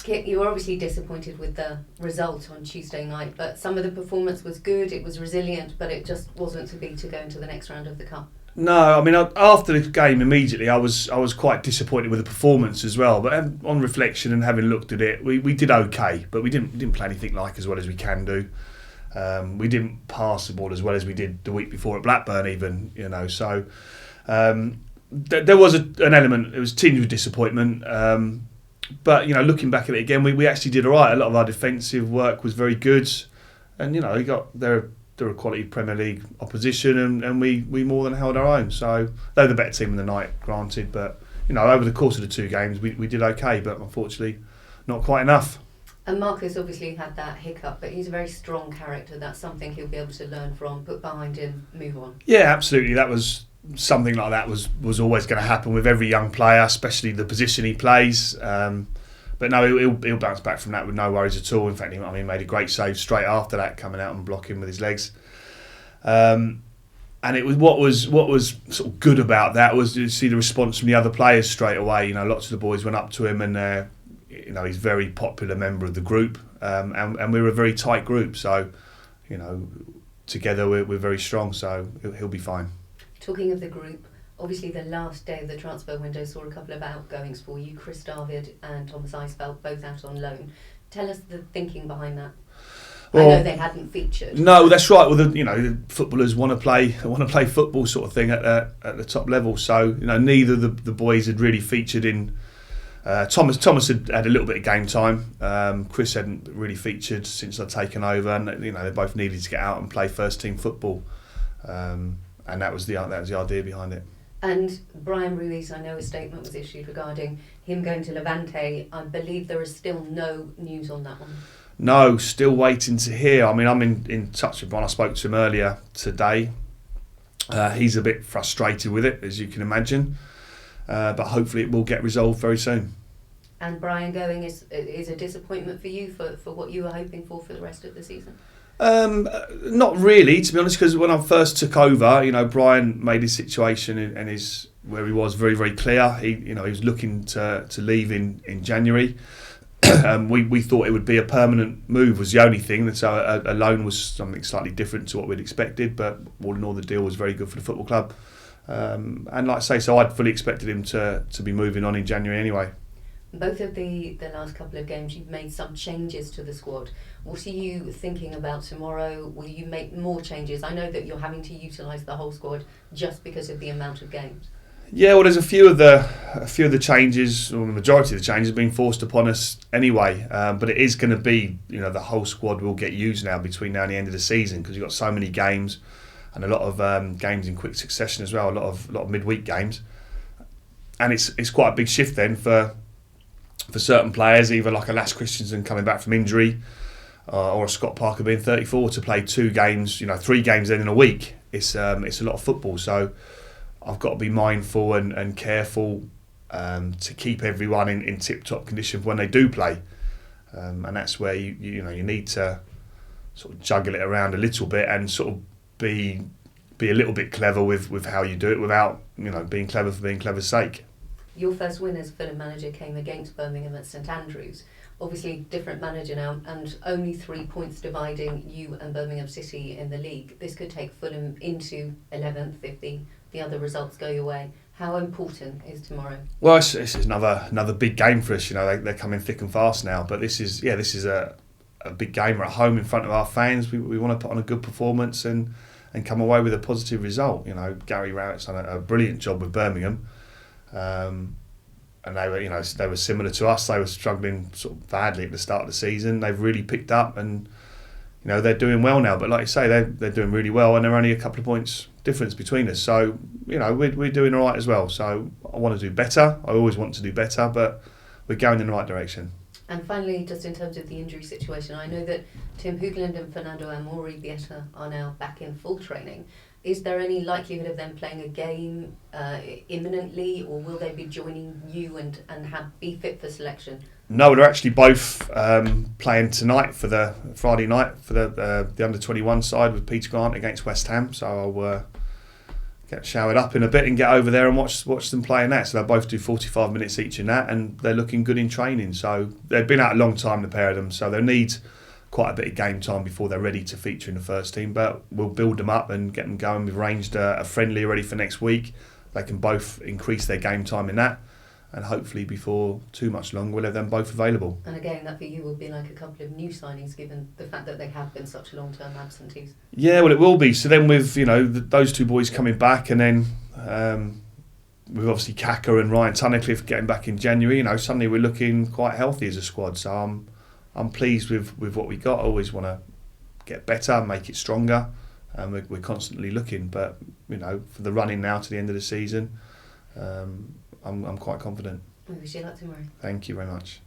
Kit, you were obviously disappointed with the result on Tuesday night, but some of the performance was good, it was resilient, but it just wasn't to be to go into the next round of the Cup. No, I mean, after the game immediately, I was quite disappointed with the performance as well. But on reflection and having looked at it, we did okay, but we didn't play anything like as well as we can do. We didn't pass the ball as well as we did the week before at Blackburn, even, you know. So there was an element. It was tinged with disappointment. But, you know, looking back at it again, we actually did all right. A lot of our defensive work was very good. And, you know, they're a quality Premier League opposition, and we more than held our own. So they were the better team in the night, granted. But, you know, over the course of the two games, we did okay, but unfortunately not quite enough. And Marcus obviously had that hiccup, but he's a very strong character. That's something he'll be able to learn from, put behind him, move on. Yeah, absolutely. That was something like that was always going to happen with every young player, especially the position he plays. But no, he'll bounce back from that with no worries at all. In fact, he made a great save straight after that, coming out and blocking with his legs. And it was what was sort of good about that was to see the response from the other players straight away. You know, lots of the boys went up to him, and you know, he's a very popular member of the group, and we're a very tight group. So, you know, together we're very strong. So he'll be fine. Talking of the group, obviously the last day of the transfer window saw a couple of outgoings for you. Chris David and Thomas Eisfeld both out on loan. Tell us the thinking behind that. Well, I know they hadn't featured. No, that's right. Well, the footballers want to play football sort of thing at the top level. So, you know, neither of the boys had really featured in. Thomas had a little bit of game time. Chris hadn't really featured since I'd taken over, and you know, they both needed to get out and play first team football. And that was the idea behind it. And Brian Ruiz, I know a statement was issued regarding him going to Levante. I believe there is still no news on that one. No, still waiting to hear. I mean, I'm in touch with Brian. I spoke to him earlier today. He's a bit frustrated with it, as you can imagine. But hopefully it will get resolved very soon. And Brian going is a disappointment for you for what you were hoping for the rest of the season? Not really, to be honest, because when I first took over, you know, Brian made his situation and his where he was very, very clear. He was looking to leave in January. We thought it would be a permanent move was the only thing. So a loan was something slightly different to what we'd expected, but all in all, the deal was very good for the football club. And like I say, so I'd fully expected him to be moving on in January anyway. Both of the last couple of games, you've made some changes to the squad. What are you thinking about tomorrow? Will you make more changes? I know that you're having to utilise the whole squad just because of the amount of games. Yeah, well, there's a few of the changes, or the majority of the changes, being forced upon us anyway. But it is going to be, you know, the whole squad will get used now between now and the end of the season because you've got so many games and a lot of games in quick succession as well. A lot of midweek games, and it's quite a big shift then for certain players, either like a Lass Christensen coming back from injury, or a Scott Parker being 34 to play 2 games, you know, 3 games then in a week. It's a lot of football, so I've got to be mindful and careful to keep everyone in tip-top condition when they do play, and that's where you need to sort of juggle it around a little bit and sort of be a little bit clever with how you do it without, you know, being clever for being clever's sake. Your first win as Fulham manager came against Birmingham at St Andrews. Obviously, different manager now, and only 3 points dividing you and Birmingham City in the league. This could take Fulham into 11th if the other results go your way. How important is tomorrow? Well, this is another big game for us. You know, they're coming thick and fast now. But this is a big game. We're at home in front of our fans. We want to put on a good performance and come away with a positive result. You know, Gary Rowett's done a brilliant job with Birmingham. And they were similar to us. They were struggling sort of badly at the start of the season. They've really picked up, and you know, they're doing well now. But like you say, they're doing really well, and they're only a couple of points difference between us. So you know, we're doing all right as well. So I want to do better. I always want to do better, but we're going in the right direction. And finally, just in terms of the injury situation, I know that Tim Hoogland and Fernando Amori-Bieta are now back in full training. Is there any likelihood of them playing a game imminently, or will they be joining you and be fit for selection? No, they're actually both playing tonight for the Friday night for the under-21 side with Peter Grant against West Ham. So I'll get showered up in a bit and get over there and watch them play in that. So they'll both do 45 minutes each in that, and they're looking good in training. So they've been out a long time, the pair of them, so they'll need quite a bit of game time before they're ready to feature in the first team. But we'll build them up and get them going. We've arranged a friendly already for next week. They can both increase their game time in that, and hopefully before too much longer we'll have them both available. And again, that for you will be like a couple of new signings, given the fact that they have been such long-term absentees. Yeah, well, it will be. So then with those two boys coming back, and then with obviously Kaka and Ryan Tunnicliffe getting back in January, suddenly we're looking quite healthy as a squad. So I'm pleased with what we got. I always want to get better, make it stronger, and we're constantly looking. But for the running now to the end of the season, I'm quite confident. We wish you luck tomorrow. Thank you very much.